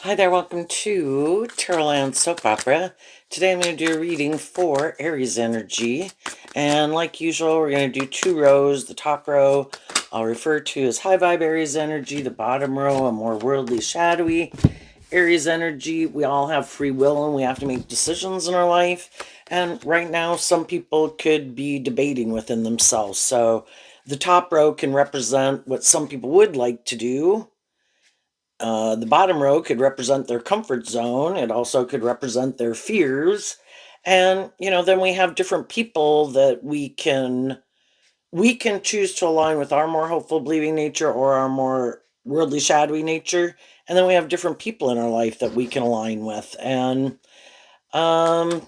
Hi there, welcome to Tarotland Soap Opera. Today I'm going to do a reading for Aries energy. And like usual, we're going to do two rows. The top row I'll refer to as high vibe Aries energy. The bottom row, a more worldly, shadowy Aries energy. We all have free will and we have to make decisions in our life. And right now, some people could be debating within themselves. So the top row can represent what some people would like to do. The bottom row could represent their comfort zone. It also could represent their fears. And, then we have different people that we can choose to align with our more hopeful believing nature or our more worldly shadowy nature. And then we have different people in our life that we can align with. And um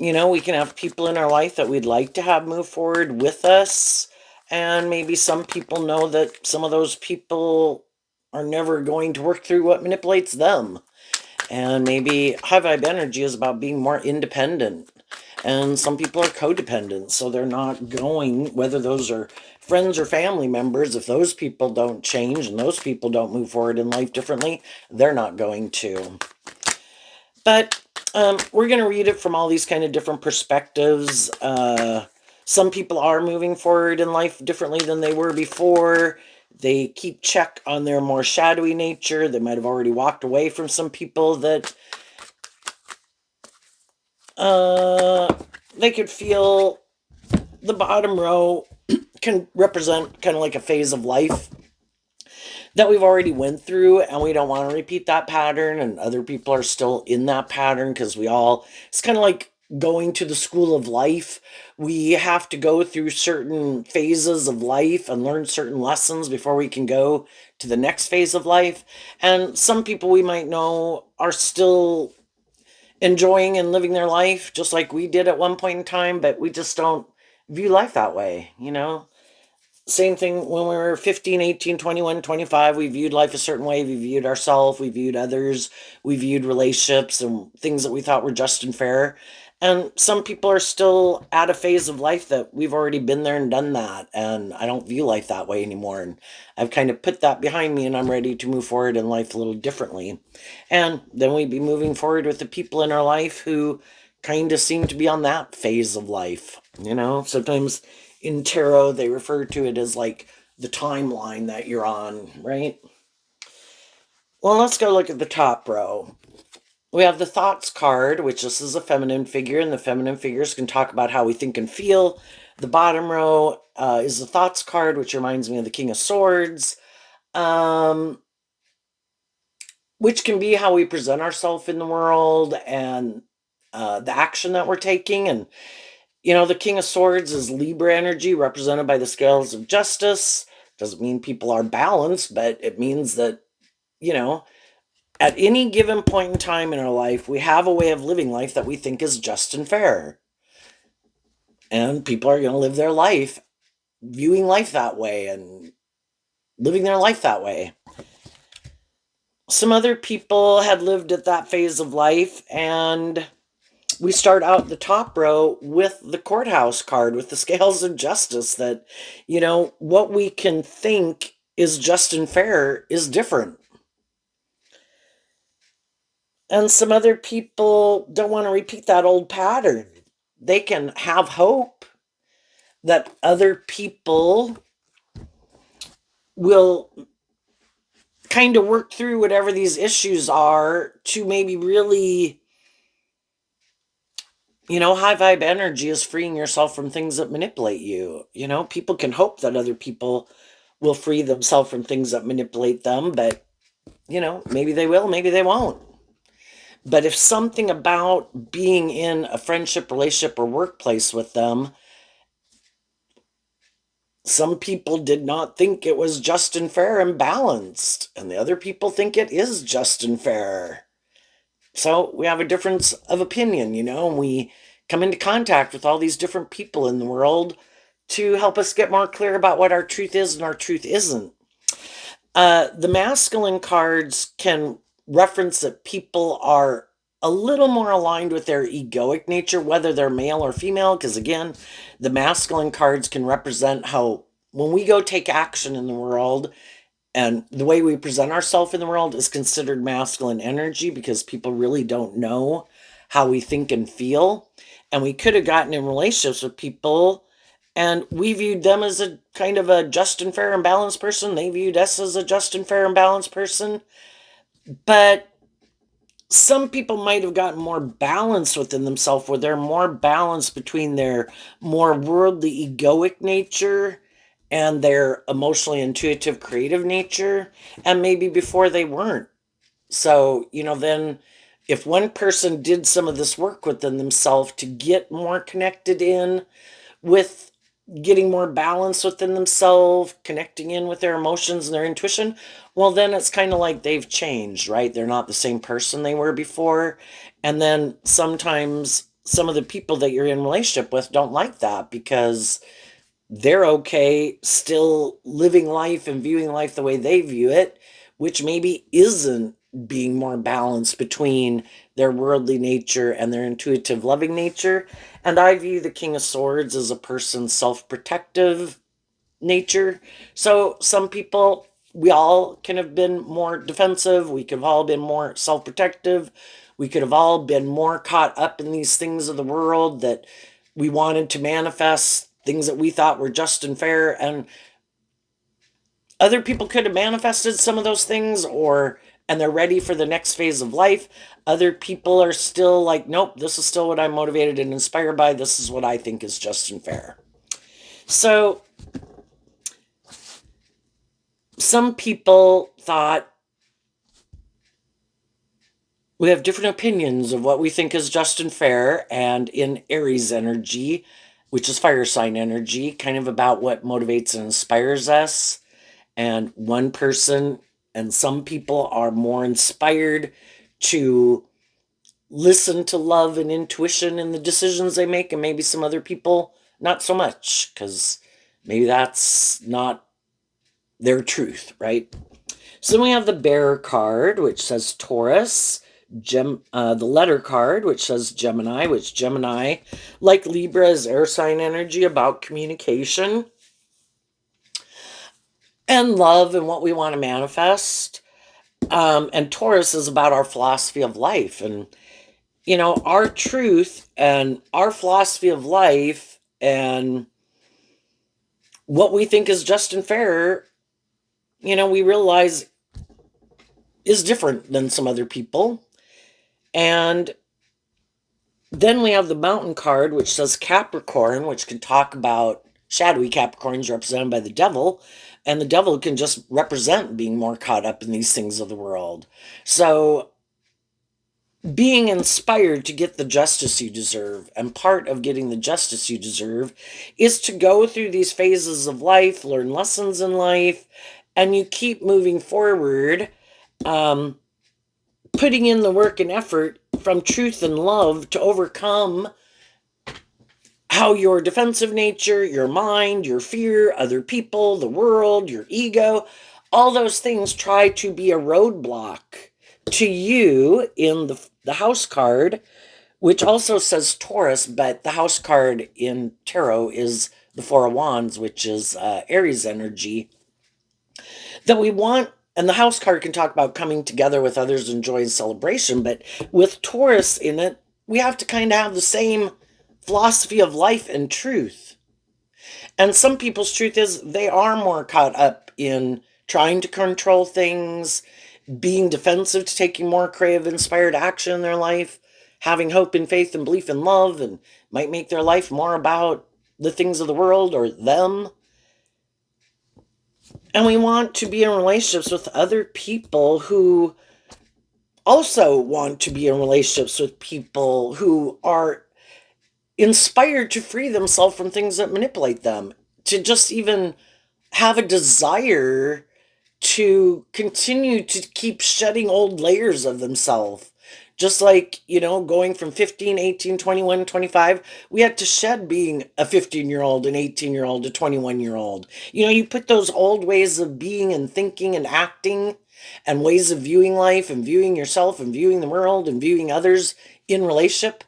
we can have people in our life that we'd like to have move forward with us. And maybe some people know that some of those people are never going to work through what manipulates them. And maybe high vibe energy is about being more independent. And some people are codependent, so they're not going, whether those are friends or family members, if those people don't change and those people don't move forward in life differently, they're not going to. But we're going to read it from all these kind of different perspectives. Some people are moving forward in life differently than they were before. They keep check on their more shadowy nature. They might have already walked away from some people that they could feel. The bottom row can represent kind of like a phase of life that we've already went through, and we don't want to repeat that pattern, and other people are still in that pattern because it's kind of like going to the school of life. We have to go through certain phases of life and learn certain lessons before we can go to the next phase of life. And some people we might know are still enjoying and living their life just like we did at one point in time, but we just don't view life that way. Same thing when we were 15, 18, 21, 25. We viewed life a certain way. We viewed ourselves, we viewed others, we viewed relationships and things that we thought were just and fair. And some people are still at a phase of life that we've already been there and done that. And I don't view life that way anymore. And I've kind of put that behind me and I'm ready to move forward in life a little differently. And then we'd be moving forward with the people in our life who kind of seem to be on that phase of life. Sometimes in tarot they refer to it as like the timeline that you're on, right? Well, let's go look at the top row. We have the thoughts card, which this is a feminine figure, and the feminine figures can talk about how we think and feel. The bottom row is the thoughts card, which reminds me of the King of Swords, um, which can be how we present ourselves in the world and the action that we're taking. And the King of Swords is Libra energy, represented by the scales of justice. Doesn't mean people are balanced, but it means that, you know, at any given point in time in our life, we have a way of living life that we think is just and fair. And people are going to live their life viewing life that way and living their life that way. Some other people had lived at that phase of life, and we start out the top row with the courthouse card with the scales of justice, that what we can think is just and fair is different. And some other people don't want to repeat that old pattern. They can have hope that other people will kind of work through whatever these issues are to maybe really, high vibe energy is freeing yourself from things that manipulate you. People can hope that other people will free themselves from things that manipulate them, but, maybe they will, maybe they won't. But if something about being in a friendship, relationship, or workplace with them, some people did not think it was just and fair and balanced, and the other people think it is just and fair. So we have a difference of opinion, and we come into contact with all these different people in the world to help us get more clear about what our truth is and our truth isn't. The masculine cards can reference that people are a little more aligned with their egoic nature, whether they're male or female, because again, the masculine cards can represent how when we go take action in the world And the way we present ourselves in the world is considered masculine energy because people really don't know how we think and feel. And we could have gotten in relationships with people and we viewed them as a kind of a just and fair and balanced person. They viewed us as a just and fair and balanced person. But some people might have gotten more balance within themselves where they're more balanced between their more worldly egoic nature and their emotionally intuitive creative nature, and maybe before they weren't. So then if one person did some of this work within themselves to get more connected in with getting more balance within themselves, connecting in with their emotions and their intuition, well, then it's kind of like they've changed, right? They're not the same person they were before. And then sometimes some of the people that you're in relationship with don't like that because they're okay still living life and viewing life the way they view it, which maybe isn't being more balanced between their worldly nature and their intuitive loving nature. And I view the King of Swords as a person's self-protective nature. So some people, we all can have been more defensive, we could have all been more self-protective, we could have all been more caught up in these things of the world that we wanted to manifest, things that we thought were just and fair, and other people could have manifested some of those things, or and they're ready for the next phase of life. Other people are still like, nope, this is still what I'm motivated and inspired by, this is what I think is just and fair. So some people thought we have different opinions of what we think is just and fair, and in Aries energy, which is fire sign energy, kind of about what motivates and inspires us. And one person and some people are more inspired to listen to love and intuition in the decisions they make, and maybe some other people not so much, because maybe that's not their truth, right? So then we have the bear card, which says Taurus. The letter card, which says Gemini, which Gemini, like Libra, is air sign energy about communication and love and what we want to manifest. And Taurus is about our philosophy of life and, our truth and our philosophy of life and what we think is just and fair, we realize is different than some other people. And then we have the mountain card, which says Capricorn, which can talk about shadowy Capricorns represented by the devil. And the devil can just represent being more caught up in these things of the world. So being inspired to get the justice you deserve, and part of getting the justice you deserve is to go through these phases of life, learn lessons in life, and you keep moving forward, um, putting in the work and effort from truth and love to overcome how your defensive nature, your mind, your fear, other people, the world, your ego, all those things try to be a roadblock to you in the house card, which also says Taurus, but the house card in tarot is the Four of Wands, which is Aries energy that we want. And the house card can talk about coming together with others in joy and celebration, but with Taurus in it, we have to kind of have the same philosophy of life and truth. And some people's truth is they are more caught up in trying to control things, being defensive to taking more creative, inspired action in their life, having hope and faith and belief in love, and might make their life more about the things of the world or them. And we want to be in relationships with other people who also want to be in relationships with people who are inspired to free themselves from things that manipulate them, to just even have a desire to continue to keep shedding old layers of themselves. Just like, going from 15, 18, 21, 25, we had to shed being a 15-year-old, an 18-year-old, a 21-year-old. You put those old ways of being and thinking and acting and ways of viewing life and viewing yourself and viewing the world and viewing others in relationship,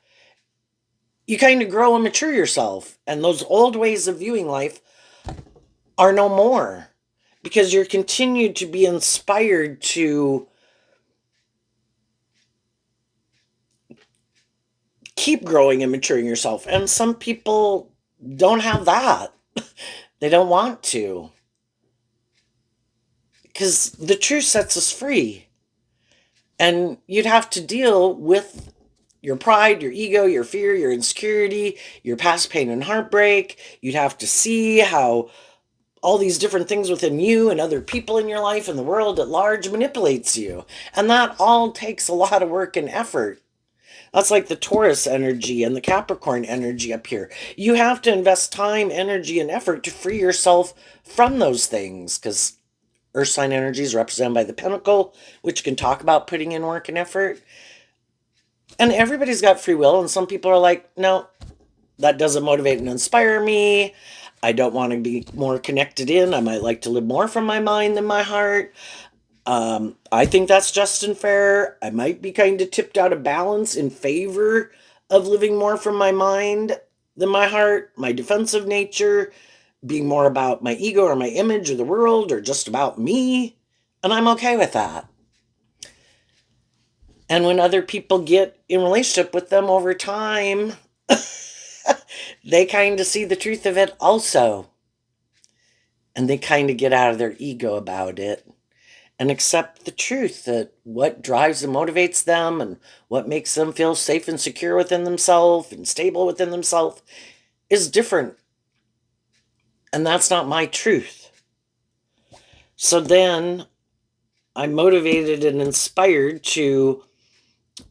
you kind of grow and mature yourself. And those old ways of viewing life are no more. because you're continued to be inspired to keep growing and maturing yourself. And some people don't have that. They don't want to, because the truth sets us free. And you'd have to deal with your pride, your ego, your fear, your insecurity, your past pain and heartbreak. You'd have to see how all these different things within you and other people in your life and the world at large manipulates you. And that all takes a lot of work and effort. That's like the Taurus energy and the Capricorn energy up here. You have to invest time, energy, and effort to free yourself from those things, because Earth sign energy is represented by the Pentacle, which can talk about putting in work and effort. And everybody's got free will, and some people are like, no, that doesn't motivate and inspire me. I don't want to be more connected in. I might like to live more from my mind than my heart. I think that's just and fair. I might be kind of tipped out of balance in favor of living more from my mind than my heart, my defensive nature, being more about my ego or my image or the world or just about me. And I'm okay with that. And when other people get in relationship with them over time, they kind of see the truth of it also. And they kind of get out of their ego about it and accept the truth that what drives and motivates them and what makes them feel safe and secure within themselves and stable within themselves is different. And that's not my truth. So then I'm motivated and inspired to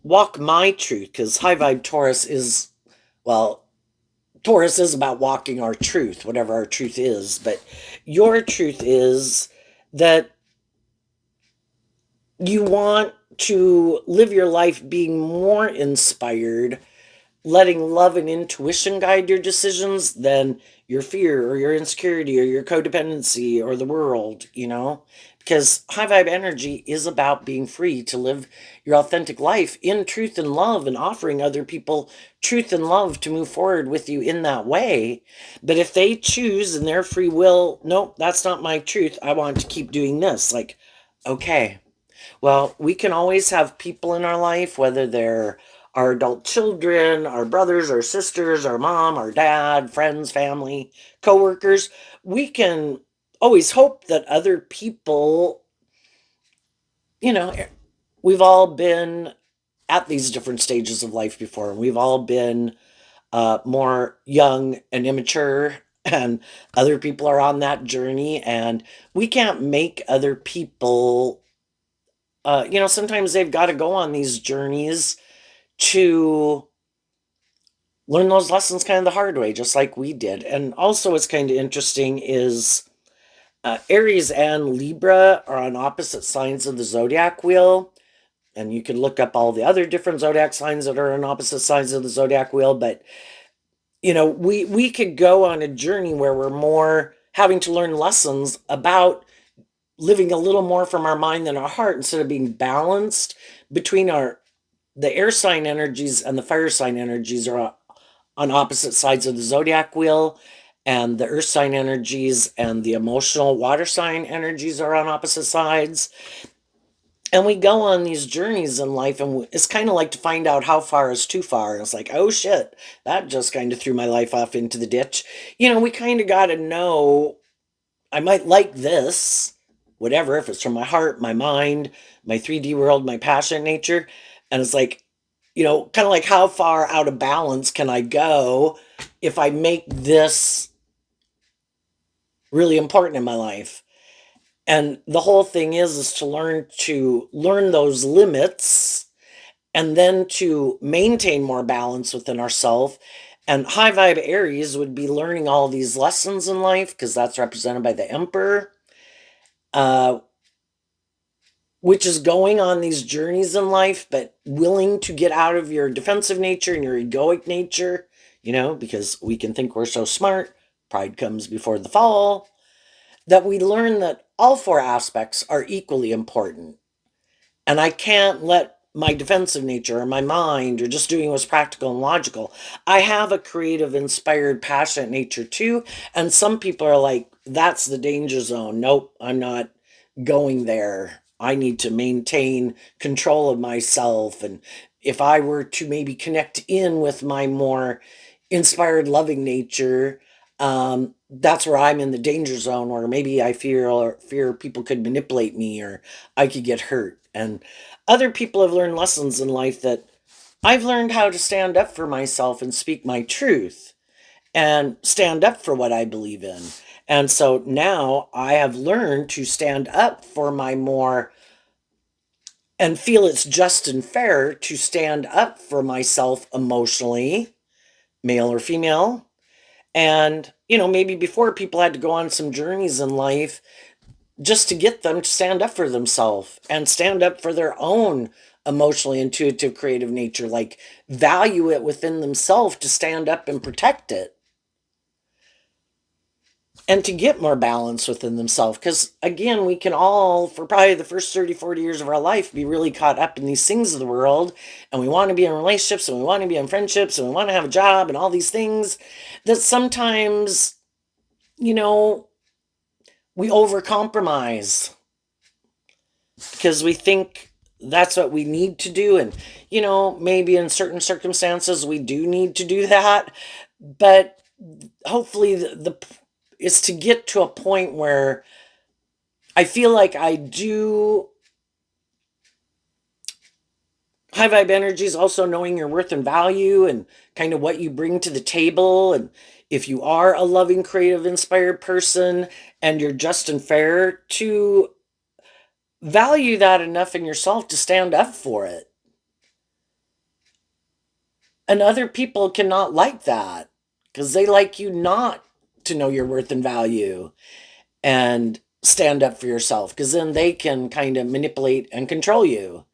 walk my truth, because high vibe Taurus is, well, Taurus is about walking our truth, whatever our truth is. But your truth is that you want to live your life being more inspired, letting love and intuition guide your decisions than your fear or your insecurity or your codependency or the world, Because high vibe energy is about being free to live your authentic life in truth and love and offering other people truth and love to move forward with you in that way. But if they choose in their free will, nope, that's not my truth. I want to keep doing this. Like, okay, well, we can always have people in our life, whether they're our adult children, our brothers, our sisters, our mom, our dad, friends, family, coworkers. We can always hope that other people, you know, we've all been at these different stages of life before, and we've all been more young and immature, and other people are on that journey, and we can't make other people sometimes they've got to go on these journeys to learn those lessons kind of the hard way, just like we did. And also, what's kind of interesting is Aries and Libra are on opposite signs of the zodiac wheel. And you can look up all the other different zodiac signs that are on opposite sides of the zodiac wheel. But, we could go on a journey where we're more having to learn lessons about living a little more from our mind than our heart, instead of being balanced between the air sign energies and the fire sign energies are on opposite sides of the zodiac wheel, and the earth sign energies and the emotional water sign energies are on opposite sides. And we go on these journeys in life, and it's kind of like to find out how far is too far. And it's like, oh shit, that just kind of threw my life off into the ditch. We kind of got to know, I might like this, whatever, if it's from my heart, my mind, my 3D world, my passionate nature. And it's like, kind of like, how far out of balance can I go if I make this really important in my life? And the whole thing is to learn those limits, and then to maintain more balance within ourselves. And high vibe Aries would be learning all these lessons in life, because that's represented by the Emperor, uh, which is going on these journeys in life, but willing to get out of your defensive nature and your egoic nature, because we can think we're so smart. Pride comes before the fall. That we learn that all four aspects are equally important. And I can't let my defensive nature or my mind or just doing what's practical and logical. I have a creative, inspired, passionate nature too. And some people are like, that's the danger zone. Nope, I'm not going there. I need to maintain control of myself. And if I were to maybe connect in with my more inspired, loving nature, that's where I'm in the danger zone, or maybe I fear people could manipulate me or I could get hurt. And other people have learned lessons in life that I've learned how to stand up for myself and speak my truth and stand up for what I believe in. And so now I have learned to stand up for my more and feel it's just and fair to stand up for myself emotionally, male or female. And, maybe before people had to go on some journeys in life just to get them to stand up for themselves and stand up for their own emotionally intuitive creative nature, like value it within themselves to stand up and protect it and to get more balance within themselves. Because again, we can all, for probably the first 30, 40 years of our life, be really caught up in these things of the world, and we want to be in relationships and we want to be in friendships and we want to have a job and all these things that sometimes, you know we overcompromise because we think that's what we need to do. And, maybe in certain circumstances we do need to do that. But hopefully, is to get to a point where I feel like I do. High vibe energy is also knowing your worth and value and kind of what you bring to the table. And if you are a loving, creative, inspired person and you're just and fair, to value that enough in yourself to stand up for it. And other people cannot like that because they like you not to know your worth and value and stand up for yourself, because then they can kind of manipulate and control you.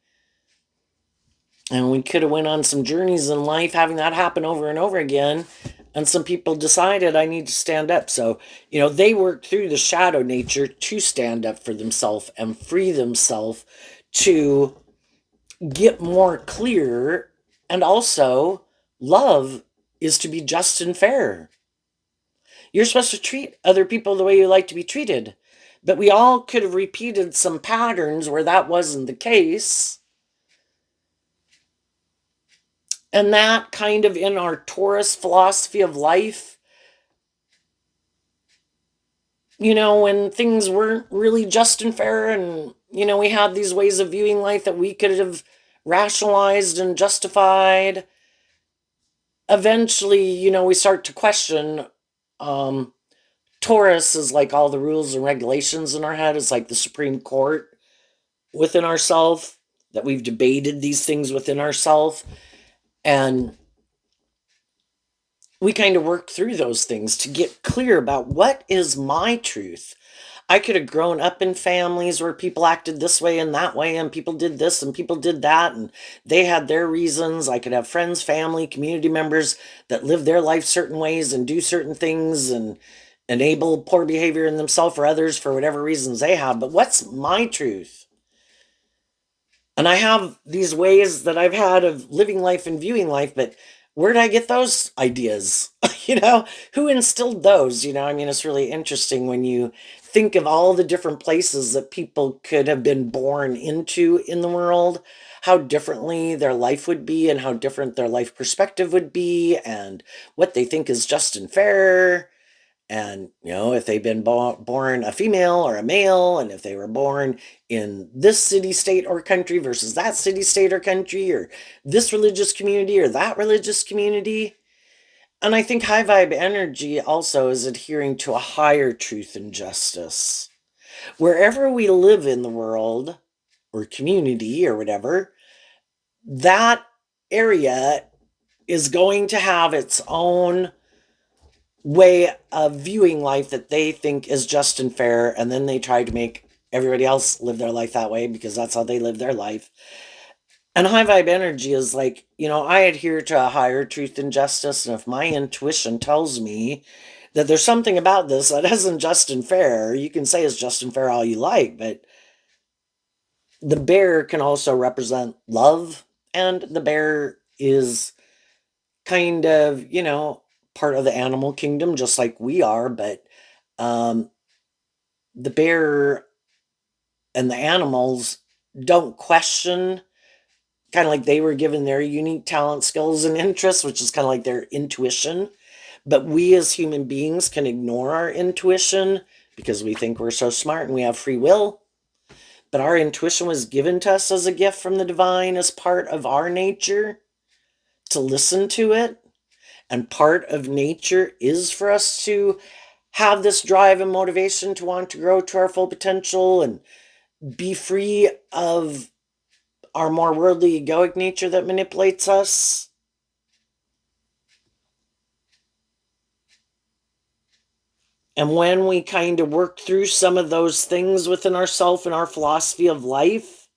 And we could have went on some journeys in life having that happen over and over again. And some people decided I need to stand up. So, they worked through the shadow nature to stand up for themselves and free themselves to get more clear. And also, love is to be just and fair. You're supposed to treat other people the way you like to be treated. But we all could have repeated some patterns where that wasn't the case. And that kind of in our Taurus philosophy of life, when things weren't really just and fair, and, we had these ways of viewing life that we could have rationalized and justified, eventually, we start to question. Um, Taurus is like all the rules and regulations in our head. It's like the Supreme Court within ourselves, that we've debated these things within ourselves. And we kind of work through those things to get clear about what is my truth. I could have grown up in families where people acted this way and that way, and people did this and people did that, and they had their reasons. I could have friends, family, community members that live their life certain ways and do certain things and enable poor behavior in themselves or others for whatever reasons they have. But what's my truth? And I have these ways that I've had of living life and viewing life, but where did I get those ideas? Who instilled those? It's really interesting when you think of all the different places that people could have been born into in the world, how differently their life would be, and how different their life perspective would be, and what they think is just and fair. And, if they've been born a female or a male, and if they were born in this city, state, or country versus that city, state, or country, or this religious community or that religious community. And I think high vibe energy also is adhering to a higher truth and justice. Wherever we live in the world or community or whatever, that area is going to have its own way of viewing life that they think is just and fair, and then they try to make everybody else live their life that way because that's how they live their life. And high vibe energy is like, I adhere to a higher truth and justice, and if my intuition tells me that there's something about this that isn't just and fair, you can say it's just and fair all you like, but The bear can also represent love, and the bear is kind of, part of the animal kingdom, just like we are, but um, the bear and the animals don't question, kind of like they were given their unique talent, skills, and interests, which is kind of like their intuition. But we as human beings can ignore our intuition because we think we're so smart and we have free will. But our intuition was given to us as a gift from the divine, as part of our nature to listen to it. And part of nature is for us to have this drive and motivation to want to grow to our full potential and be free of our more worldly egoic nature that manipulates us. And when we kind of work through some of those things within ourselves and our philosophy of life,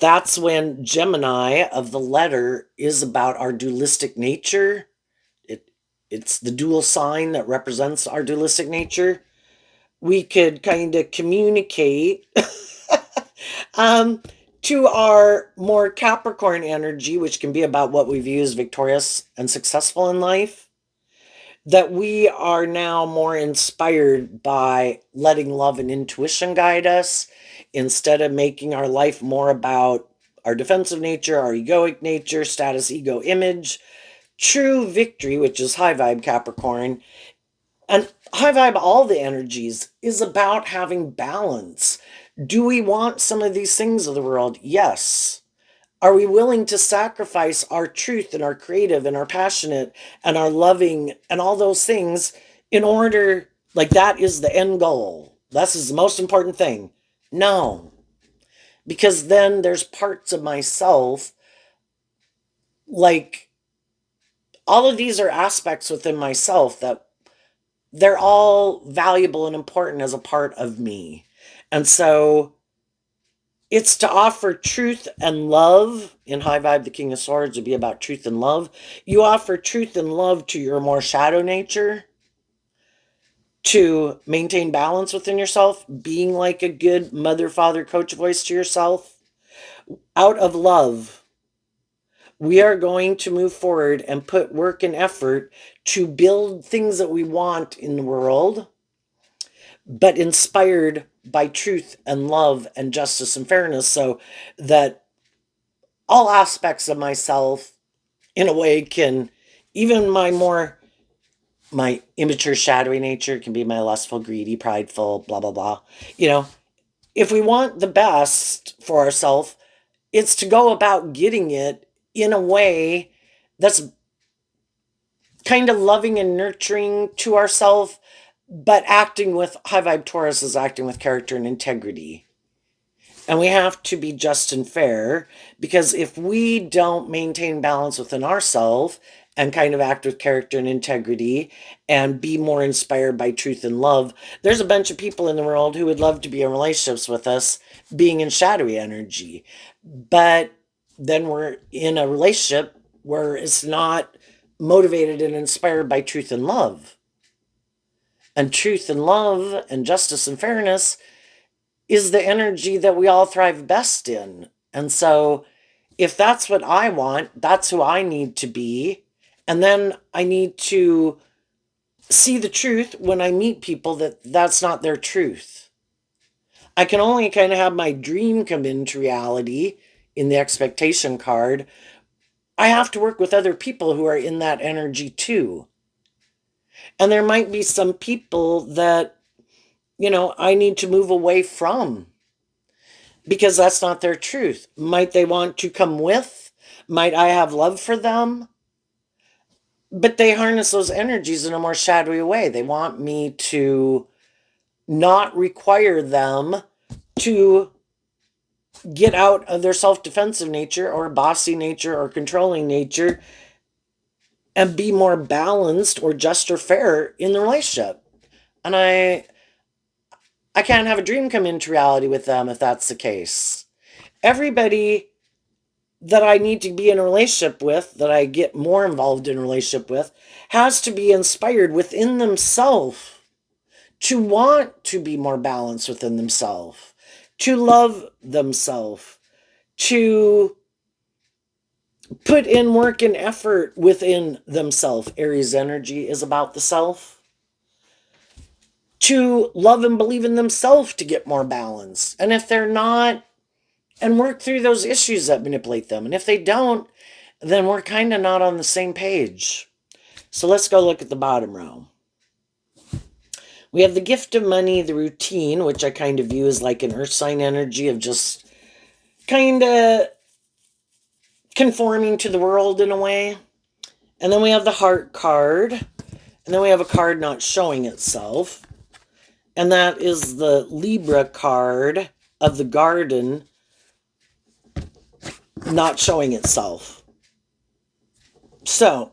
that's when Gemini of the letter is about our dualistic nature. It, it's the dual sign that represents our dualistic nature. We could kind of communicate um, to our more Capricorn energy, which can be about what we view as victorious and successful in life, that we are now more inspired by letting love and intuition guide us instead of making our life more about our defensive nature, our egoic nature, status, ego, image. True victory, which is high vibe Capricorn, and high vibe, all the energies, is about having balance. Do we want some of these things of the world? Yes. Are we willing to sacrifice our truth and our creative and our passionate and our loving and all those things in order, like that is the end goal? This is the most important thing. No, because then there's parts of myself, like all of these are aspects within myself that they're all valuable and important as a part of me. And so it's to offer truth and love. In high vibe, the King of Swords would be about truth and love. You offer truth and love to your more shadow nature to maintain balance within yourself, being like a good mother, father, coach voice to yourself. Out of love, we are going to move forward and put work and effort to build things that we want in the world, but inspired by truth and love and justice and fairness, so that all aspects of myself, in a way, can, even my immature shadowy nature can be my lustful, greedy, prideful, blah blah blah. you know if we want the best for ourselves, it's to go about getting it in a way that's kind of loving and nurturing to ourselves, but acting with high vibe Taurus is acting with character and integrity. And we have to be just and fair, because if we don't maintain balance within ourselves and kind of act with character and integrity and be more inspired by truth and love, there's a bunch of people in the world who would love to be in relationships with us being in shadowy energy. But then we're in a relationship where it's not motivated and inspired by truth and love. And truth and love and justice and fairness is the energy that we all thrive best in. And so, if that's what I want, that's who I need to be. And then I need to see the truth when I meet people that that's not their truth. I can only kind of have my dream come into reality in the expectation card. I have to work with other people who are in that energy too. And there might be some people that, I need to move away from, because that's not their truth. Might they want to come with? Might I have love for them? But they harness those energies in a more shadowy way. They want me to not require them to get out of their self defensive nature or bossy nature or controlling nature and be more balanced or just or fair in the relationship. And I can't have a dream come into reality with them if that's the case. Everybody that I need to be in a relationship with, that I get more involved in a relationship with, has to be inspired within themselves to want to be more balanced within themselves, to love themselves, to put in work and effort within themselves. Aries energy is about the self. To love and believe in themselves to get more balance. And if they're not, and work through those issues that manipulate them. And if they don't, then we're kind of not on the same page. So let's go look at the bottom row. We have the gift of money, the routine, which I kind of view as like an earth sign energy of just kind of conforming to the world in a way. And then we have the heart card. And then we have a card not showing itself. And that is the Libra card of the garden not showing itself. So,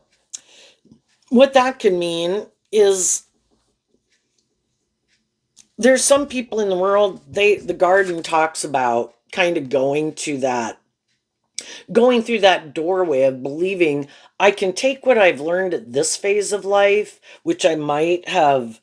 what that can mean is there's some people in the world, the garden talks about kind of going through that doorway of believing I can take what I've learned at this phase of life, which I might have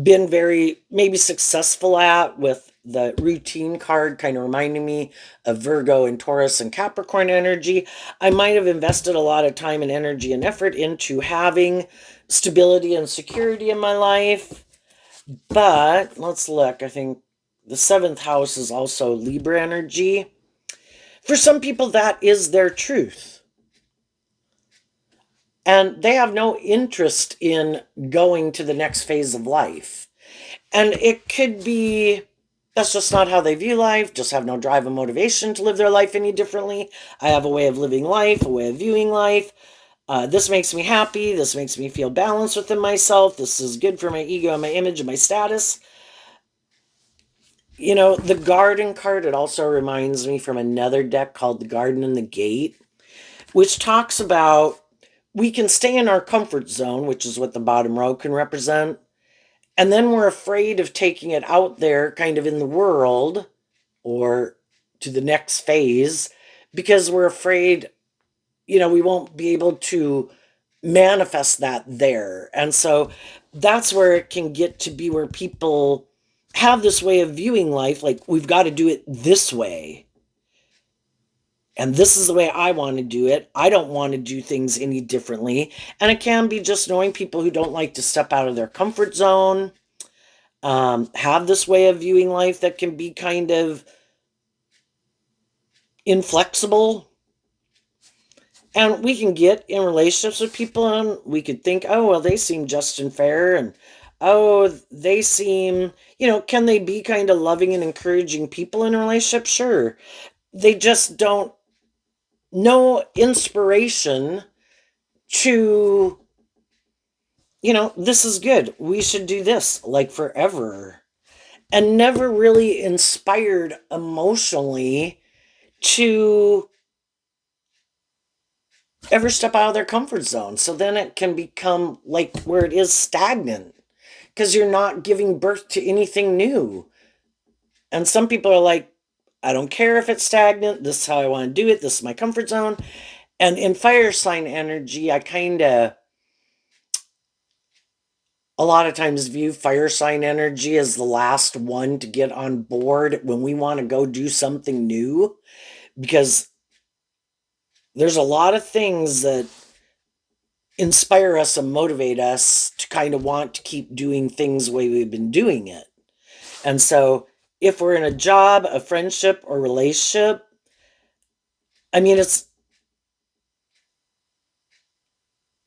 been very maybe successful at with the routine card, kind of reminding me of Virgo and Taurus and Capricorn energy. I might have invested a lot of time and energy and effort into having stability and security in my life. But let's look. I think the seventh house is also Libra energy. For some people, that is their truth. And they have no interest in going to the next phase of life. And it could be that's just not how they view life, just have no drive and motivation to live their life any differently. I have a way of living life, a way of viewing life. This makes me happy. This makes me feel balanced within myself. This is good for my ego and my image and my status. You know, the garden card, it also reminds me from another deck called the Garden and the Gate, which talks about we can stay in our comfort zone, which is what the bottom row can represent. And then we're afraid of taking it out there kind of in the world or to the next phase because we're afraid, we won't be able to manifest that there. And so that's where it can get to be where people have this way of viewing life like we've got to do it this way. And this is the way I want to do it. I don't want to do things any differently. And it can be just knowing people who don't like to step out of their comfort zone, have this way of viewing life that can be kind of inflexible. And we can get in relationships with people and we could think, oh, well, they seem just and fair. And, oh, they seem, can they be kind of loving and encouraging people in a relationship? Sure. They just don't know inspiration to, this is good. We should do this like forever. And never really inspired emotionally to ever step out of their comfort zone. So then it can become like where it is stagnant because you're not giving birth to anything new. And some people are like, I don't care if it's stagnant. This is how I want to do it. This is my comfort zone. And in fire sign energy, I kind of a lot of times view fire sign energy as the last one to get on board when we want to go do something new because there's a lot of things that inspire us and motivate us to kind of want to keep doing things the way we've been doing it. And so if we're in a job, a friendship, or relationship, I mean,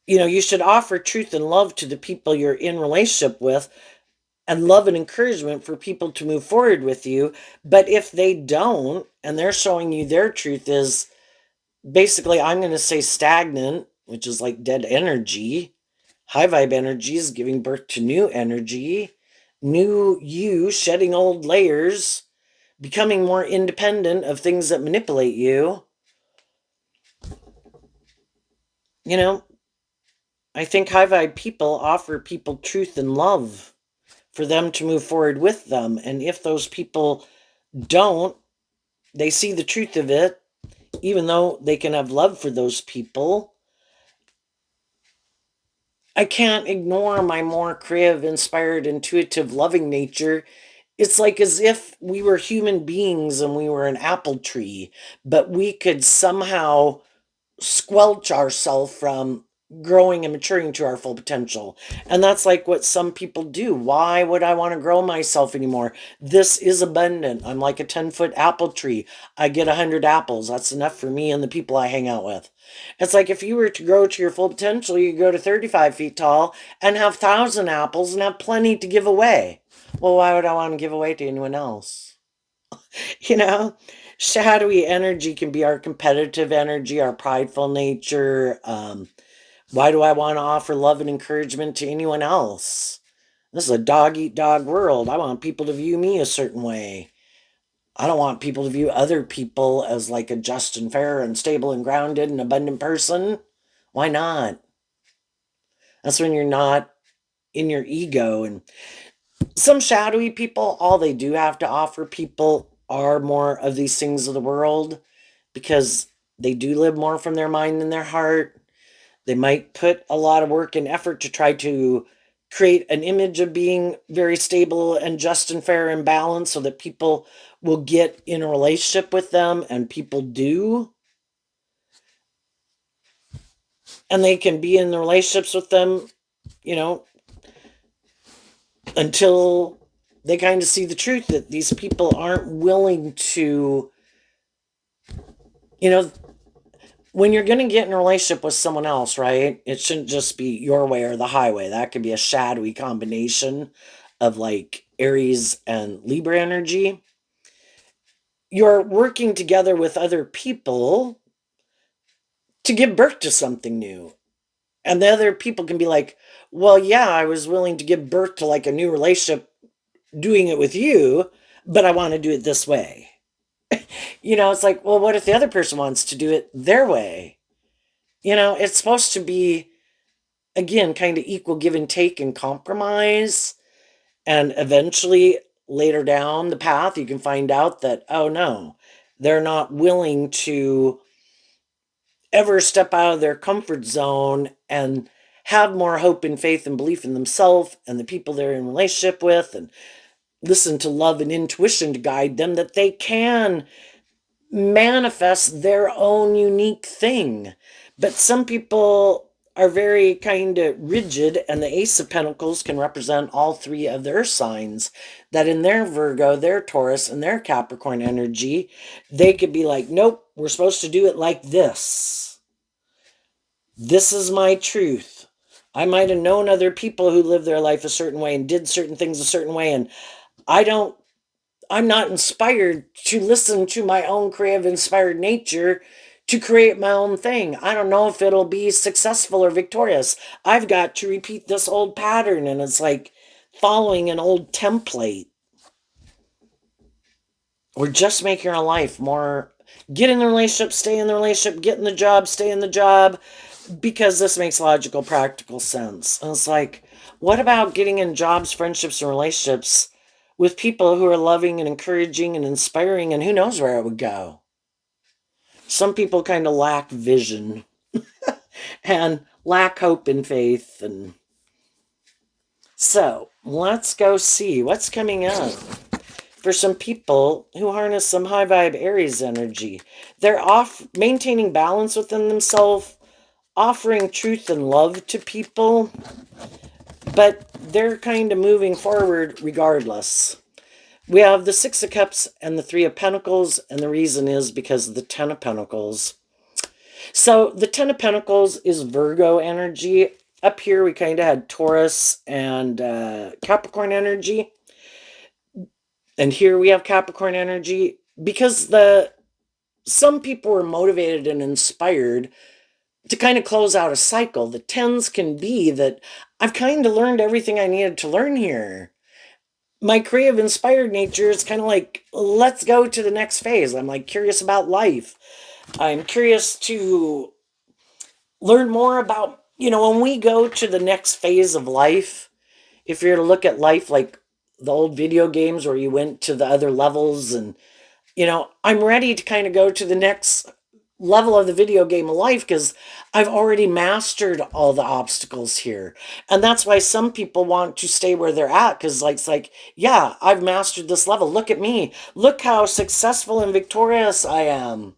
you should offer truth and love to the people you're in relationship with and love and encouragement for people to move forward with you. But if they don't, and they're showing you their truth is basically, I'm going to say stagnant, which is like dead energy. High vibe energy is giving birth to new energy, new you shedding old layers, becoming more independent of things that manipulate you. I think high vibe people offer people truth and love for them to move forward with them. And if those people don't, they see the truth of it, even though they can have love for those people. I can't ignore my more creative, inspired, intuitive, loving nature It's like as if we were human beings and we were an apple tree, but we could somehow squelch ourselves from growing and maturing to our full potential. And that's like what some people do. Why would I want to grow myself anymore? This is abundant. I'm like a 10-foot apple tree. I get 100 apples. That's enough for me and the people I hang out with. It's like if you were to grow to your full potential, you go to 35 feet tall and have 1,000 apples and have plenty to give away. Well, why would I want to give away to anyone else? You know, shadowy energy can be our competitive energy, our prideful nature. Why do I want to offer love and encouragement to anyone else? This is a dog eat dog world. I want people to view me a certain way. I don't want people to view other people as like a just and fair and stable and grounded and abundant person. Why not? That's when you're not in your ego. And some shadowy people, all they do have to offer people are more of these things of the world because they do live more from their mind than their heart. They might put a lot of work and effort to try to create an image of being very stable and just and fair and balanced so that people will get in a relationship with them, and people do. And they can be in the relationships with them, you know, until they kind of see the truth that these people aren't willing to, you know, when you're going to get in a relationship with someone else, right? It shouldn't just be your way or the highway. That could be a shadowy combination of like Aries and Libra energy. You're working together with other people to give birth to something new. And the other people can be like, well, yeah, I was willing to give birth to like a new relationship doing it with you, but I want to do it this way. It's like, well, what if the other person wants to do it their way? It's supposed to be, again, kind of equal give and take and compromise. And eventually, later down the path, you can find out that, oh no, they're not willing to ever step out of their comfort zone and have more hope and faith and belief in themselves and the people they're in relationship with, and listen to love and intuition to guide them, that they can manifest their own unique thing. But some people are very kind of rigid, and the Ace of Pentacles can represent all three of their signs. That in their Virgo, their Taurus, and their Capricorn energy, they could be like, nope, we're supposed to do it like this. This is my truth. I might have known other people who lived their life a certain way and did certain things a certain way, and I don't I'm not inspired to listen to my own creative, inspired nature to create my own thing. I don't know if it'll be successful or victorious. I've got to repeat this old pattern, and it's like following an old template. Or just make your life more. Get in the relationship, stay in the relationship, get in the job, stay in the job, because this makes logical, practical sense. And it's like, what about getting in jobs, friendships, and relationships with people who are loving and encouraging and inspiring, and who knows where it would go? Some people kind of lack vision and lack hope and faith. And so let's go see what's coming up for some people who harness some high vibe Aries energy. They're off maintaining balance within themselves, offering truth and love to people, but they're kind of moving forward regardless. We have the Six of Cups and the Three of Pentacles, and the reason is because of the Ten of Pentacles. So the Ten of Pentacles is Virgo energy. Up here we kind of had Taurus and Capricorn energy. And here we have Capricorn energy because some people were motivated and inspired to kind of close out a cycle. The tens can be that I've kind of learned everything I needed to learn here. My creative inspired nature is kind of like, let's go to the next phase. I'm like curious about life. I'm curious to learn more about, when we go to the next phase of life, if you're to look at life like the old video games where you went to the other levels, and I'm ready to kind of go to the next level of the video game of life because I've already mastered all the obstacles here. And that's why some people want to stay where they're at because like it's like, yeah, I've mastered this level. Look at me. Look how successful and victorious I am.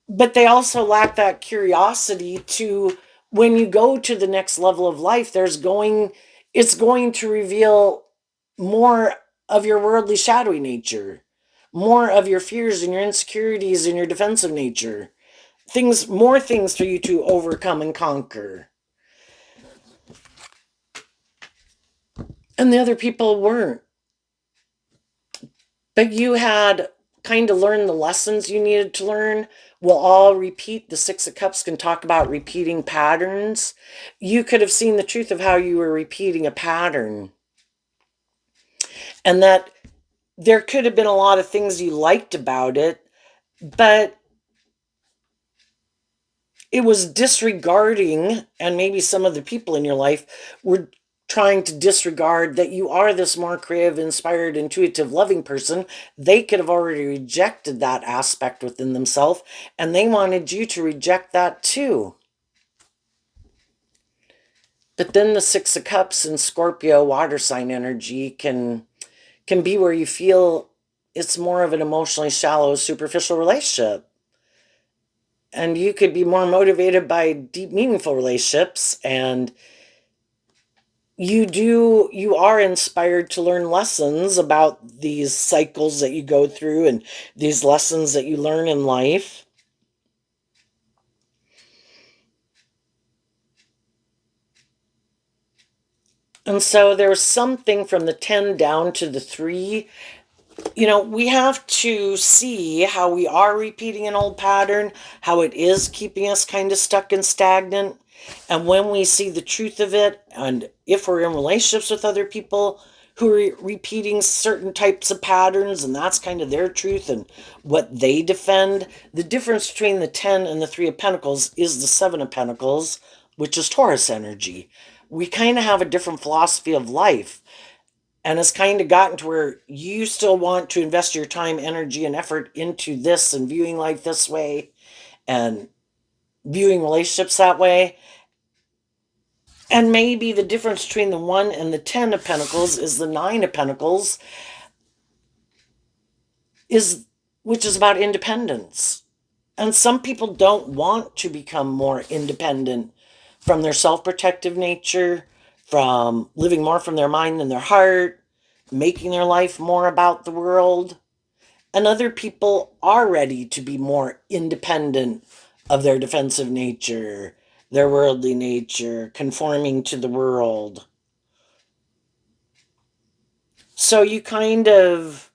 But they also lack that curiosity to when you go to the next level of life, it's going to reveal more of your worldly shadowy nature, more of your fears and your insecurities and your defensive nature. More things for you to overcome and conquer. And the other people weren't. But you had kind of learned the lessons you needed to learn. We'll all repeat. The Six of Cups can talk about repeating patterns. You could have seen the truth of how you were repeating a pattern. And that there could have been a lot of things you liked about it, but it was disregarding, and maybe some of the people in your life were trying to disregard that you are this more creative, inspired, intuitive, loving person. They could have already rejected that aspect within themselves, and they wanted you to reject that too. But then the Six of Cups and Scorpio water sign energy can be where you feel it's more of an emotionally shallow, superficial relationship. And you could be more motivated by deep, meaningful relationships, and you are inspired to learn lessons about these cycles that you go through and these lessons that you learn in life. And so there's something from the 10 down to the 3. We have to see how we are repeating an old pattern, how it is keeping us kind of stuck and stagnant. And when we see the truth of it, and if we're in relationships with other people who are repeating certain types of patterns, and that's kind of their truth and what they defend, the difference between the 10 and the 3 of Pentacles is the 7 of Pentacles, which is Taurus energy. We kind of have a different philosophy of life. And it's kind of gotten to where you still want to invest your time, energy, and effort into this and viewing life this way and viewing relationships that way. And maybe the difference between the 1 and the 10 of Pentacles is the 9 of Pentacles, which is about independence. And some people don't want to become more independent from their self-protective nature, from living more from their mind than their heart, making their life more about the world. And other people are ready to be more independent of their defensive nature, their worldly nature, conforming to the world. So you kind of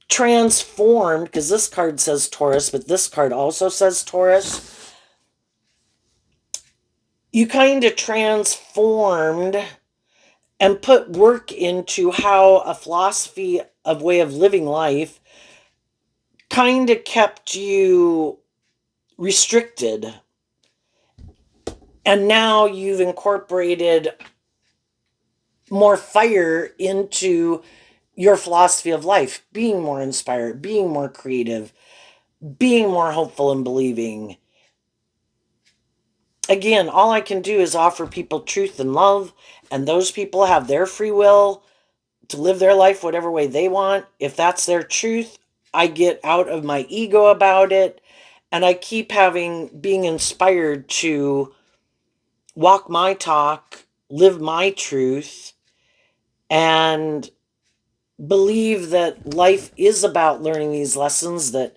transformed, because this card says Taurus, but this card also says Taurus. You kind of transformed and put work into how a philosophy of way of living life kind of kept you restricted. And now you've incorporated more fire into your philosophy of life, being more inspired, being more creative, being more hopeful and believing. Again, all I can do is offer people truth and love, and those people have their free will to live their life whatever way they want. If that's their truth, I get out of my ego about it, and I keep being inspired to walk my talk, live my truth, and believe that life is about learning these lessons that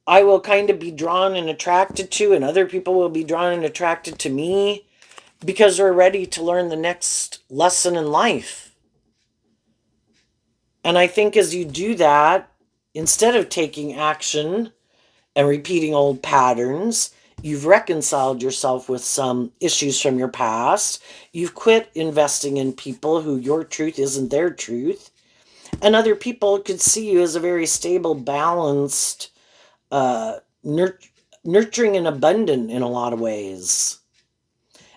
I will kind of be drawn and attracted to, and other people will be drawn and attracted to me because we're ready to learn the next lesson in life. And I think as you do that, instead of taking action and repeating old patterns, you've reconciled yourself with some issues from your past. You've quit investing in people who your truth isn't their truth. And other people could see you as a very stable, balanced, nurturing and abundant in a lot of ways.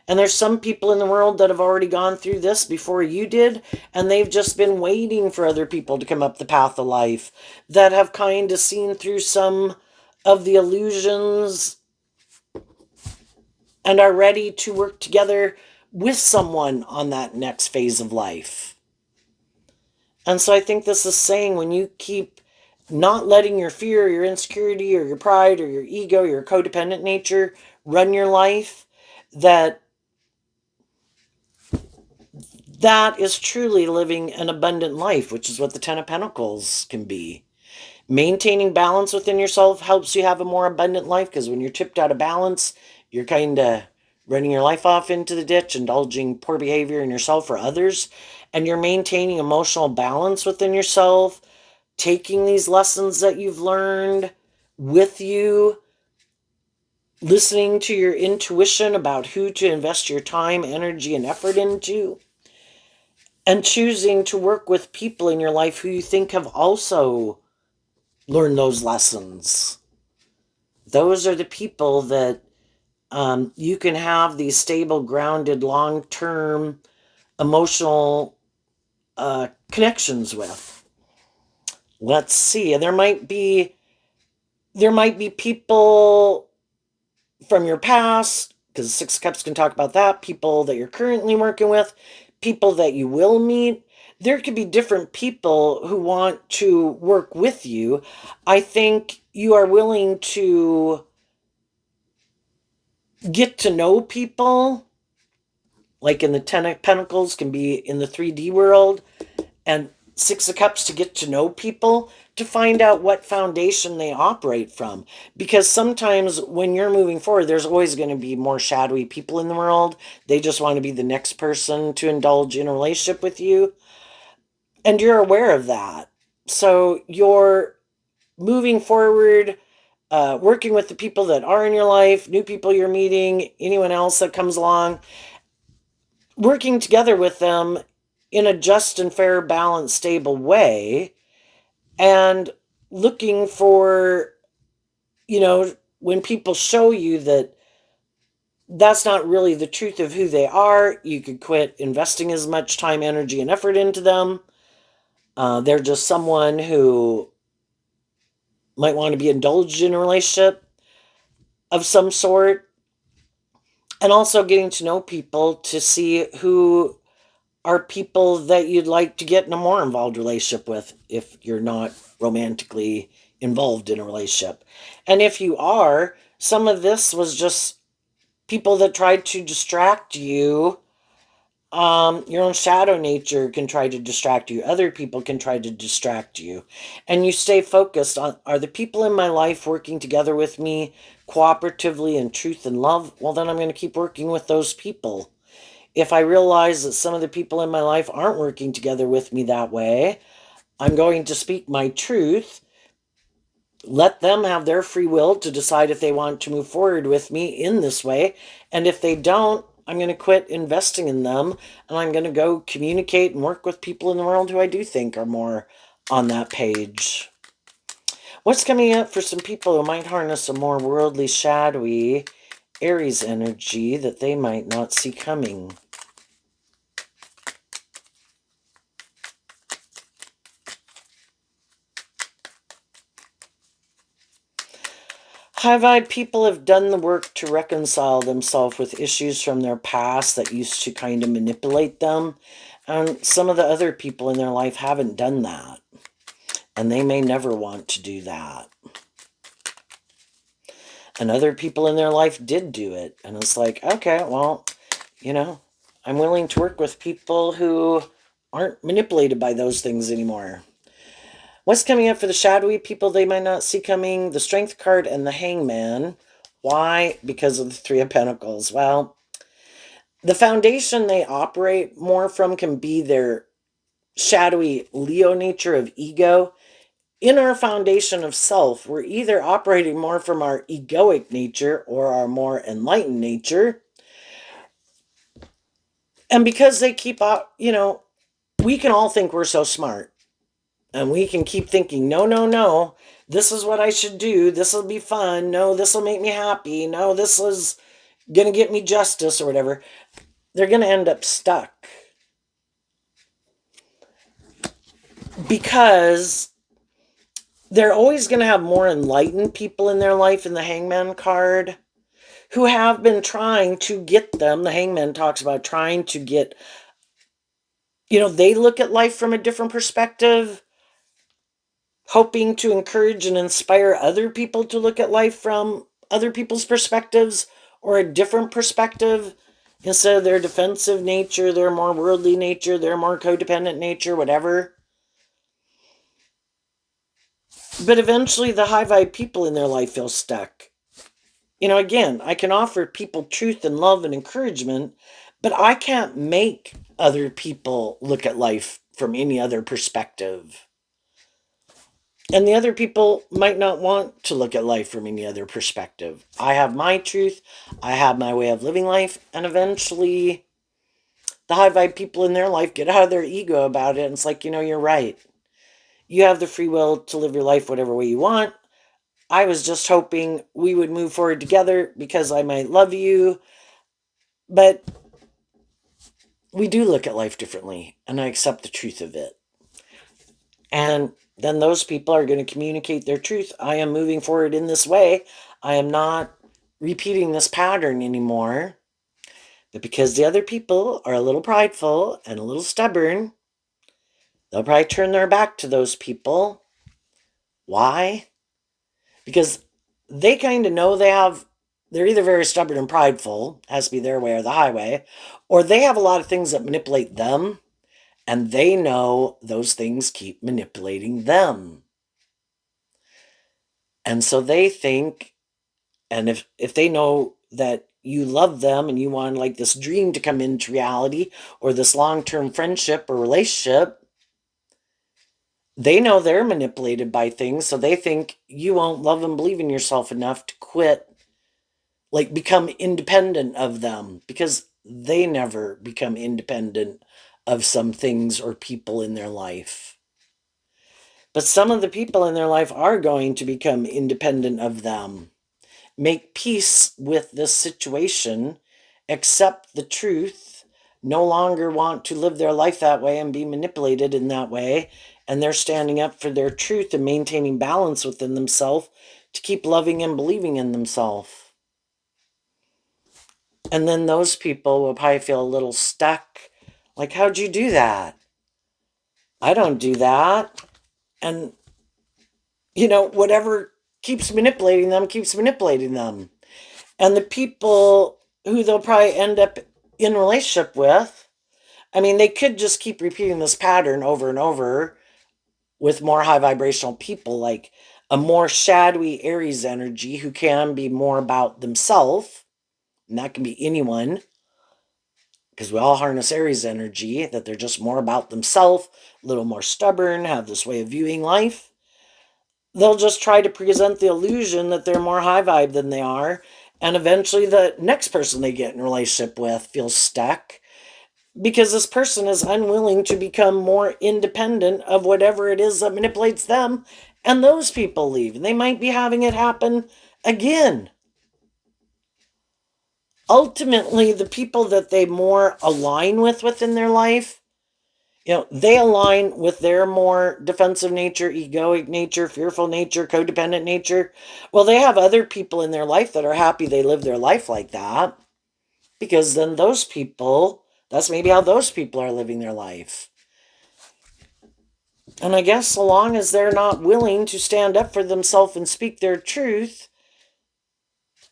And there's some people in the world that have already gone through this before you did, and they've just been waiting for other people to come up the path of life that have kind of seen through some of the illusions and are ready to work together with someone on that next phase of life. And so I think this is saying when you keep not letting your fear, your insecurity, or your pride, or your ego, your codependent nature run your life, that that is truly living an abundant life, which is what the Ten of Pentacles can be. Maintaining balance within yourself helps you have a more abundant life, because when you're tipped out of balance, you're kind of running your life off into the ditch, indulging poor behavior in yourself or others, and you're maintaining emotional balance within yourself, taking these lessons that you've learned with you, listening to your intuition about who to invest your time, energy, and effort into, and choosing to work with people in your life who you think have also learned those lessons. Those are the people that you can have these stable, grounded, long-term emotional connections with. Let's see. And there might be people from your past, because Six of Cups can talk about that, people that you're currently working with, people that you will meet. There could be different people who want to work with you. I think you are willing to get to know people, like in the Ten of Pentacles can be in the 3D world, and Six of Cups to get to know people, to find out what foundation they operate from. Because sometimes when you're moving forward, there's always going to be more shadowy people in the world. They just want to be the next person to indulge in a relationship with you. And you're aware of that. So you're moving forward, working with the people that are in your life, new people you're meeting, anyone else that comes along, working together with them in a just and fair, balanced, stable way, and looking for, when people show you that that's not really the truth of who they are, you could quit investing as much time, energy, and effort into them. They're just someone who might want to be indulged in a relationship of some sort. And also getting to know people to see who are people that you'd like to get in a more involved relationship with if you're not romantically involved in a relationship. And if you are, some of this was just people that tried to distract you. Your own shadow nature can try to distract you. Other people can try to distract you. And you stay focused on, are the people in my life working together with me cooperatively in truth and love? Well, then I'm going to keep working with those people. If I realize that some of the people in my life aren't working together with me that way, I'm going to speak my truth, let them have their free will to decide if they want to move forward with me in this way. And if they don't, I'm going to quit investing in them, and I'm going to go communicate and work with people in the world who I do think are more on that page. What's coming up for some people who might harness a more worldly, shadowy Aries energy that they might not see coming? High vibe people have done the work to reconcile themselves with issues from their past that used to kind of manipulate them. And some of the other people in their life haven't done that. And they may never want to do that. And other people in their life did do it. And it's like, okay, well, I'm willing to work with people who aren't manipulated by those things anymore. What's coming up for the shadowy people they might not see coming? The Strength card and the Hangman. Why? Because of the Three of Pentacles. Well, the foundation they operate more from can be their shadowy Leo nature of ego. In our foundation of self, we're either operating more from our egoic nature or our more enlightened nature. And because they keep out, we can all think we're so smart. And we can keep thinking, no, no, no, this is what I should do. This will be fun. No, this will make me happy. No, this is, going to get me justice or whatever, they're going to end up stuck. Because they're always going to have more enlightened people in their life in the Hangman card who have been trying to get them. The Hangman talks about trying to get, they look at life from a different perspective, hoping to encourage and inspire other people to look at life from other people's perspectives or a different perspective instead of their defensive nature, their more worldly nature, their more codependent nature, whatever. But eventually the high vibe people in their life feel stuck. Again, I can offer people truth and love and encouragement, but I can't make other people look at life from any other perspective. And the other people might not want to look at life from any other perspective. I have my truth, I have my way of living life, and eventually the high vibe people in their life get out of their ego about it. And it's like, you're right. You have the free will to live your life whatever way you want. I was just hoping we would move forward together because I might love you. But we do look at life differently, and I accept the truth of it. And then those people are going to communicate their truth. I am moving forward in this way. I am not repeating this pattern anymore. But because the other people are a little prideful and a little stubborn, they'll probably turn their back to those people. Why? Because they kind of know they're either very stubborn and prideful, has to be their way or the highway, or they have a lot of things that manipulate them, and they know those things keep manipulating them. And so they think, and if they know that you love them and you want like this dream to come into reality or this long-term friendship or relationship, they know they're manipulated by things, so they think you won't love and believe in yourself enough to quit, like become independent of them, because they never become independent of some things or people in their life. But some of the people in their life are going to become independent of them, make peace with this situation, accept the truth, no longer want to live their life that way and be manipulated in that way. And they're standing up for their truth and maintaining balance within themselves to keep loving and believing in themselves. And then those people will probably feel a little stuck. Like, how'd you do that? I don't do that. And, whatever keeps manipulating them, keeps manipulating them. And the people who they'll probably end up in relationship with, I mean, they could just keep repeating this pattern over and over with more high vibrational people, like a more shadowy Aries energy who can be more about themselves. And that can be anyone, because we all harness Aries energy, that they're just more about themselves, a little more stubborn, have this way of viewing life. They'll just try to present the illusion that they're more high vibe than they are. And eventually the next person they get in a relationship with feels stuck because this person is unwilling to become more independent of whatever it is that manipulates them. And those people leave. And they might be having it happen again. Ultimately, the people that they more align with within their life, they align with their more defensive nature, egoic nature, fearful nature, codependent nature. Well, they have other people in their life that are happy they live their life like that, because then those people, that's maybe how those people are living their life. And I guess so long as they're not willing to stand up for themselves and speak their truth,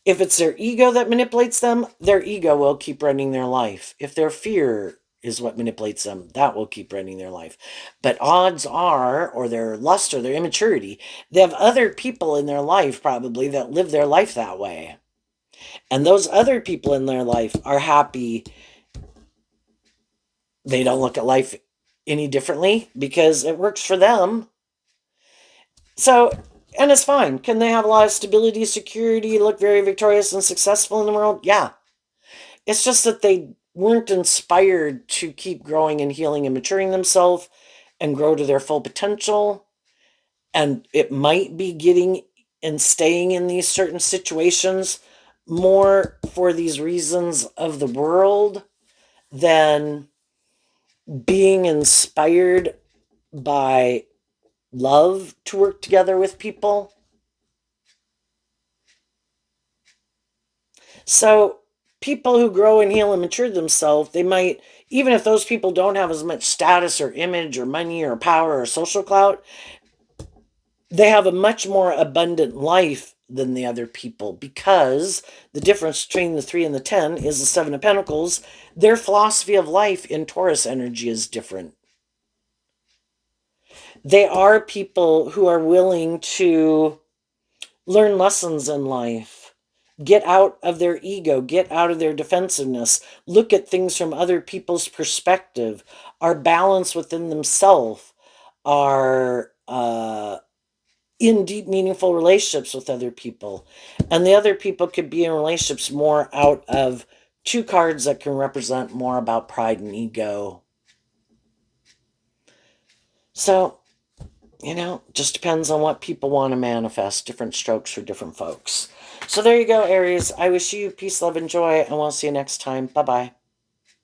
if it's their ego that manipulates them, their ego will keep running their life. If their fear is what manipulates them, that will keep running their life. But odds are, or their lust or their immaturity, they have other people in their life probably that live their life that way. And those other people in their life are happy. They don't look at life any differently because it works for them. So, and it's fine. Can they have a lot of stability, security, look very victorious and successful in the world? Yeah. It's just that they weren't inspired to keep growing and healing and maturing themselves and grow to their full potential. And it might be getting and staying in these certain situations more for these reasons of the world than being inspired by love to work together with people. So people who grow and heal and mature themselves, they might, even if those people don't have as much status or image or money or power or social clout, they have a much more abundant life than the other people, because the difference between the 3 and the 10 is the 7 of Pentacles. Their philosophy of life in Taurus energy is different. They are people who are willing to learn lessons in life, get out of their ego, get out of their defensiveness, look at things from other people's perspective, are balanced within themselves, are in deep, meaningful relationships with other people. And the other people could be in relationships more out of 2 cards that can represent more about pride and ego. So, just depends on what people want to manifest. Different strokes for different folks. So there you go, Aries. I wish you peace, love, and joy, and we'll see you next time. Bye-bye.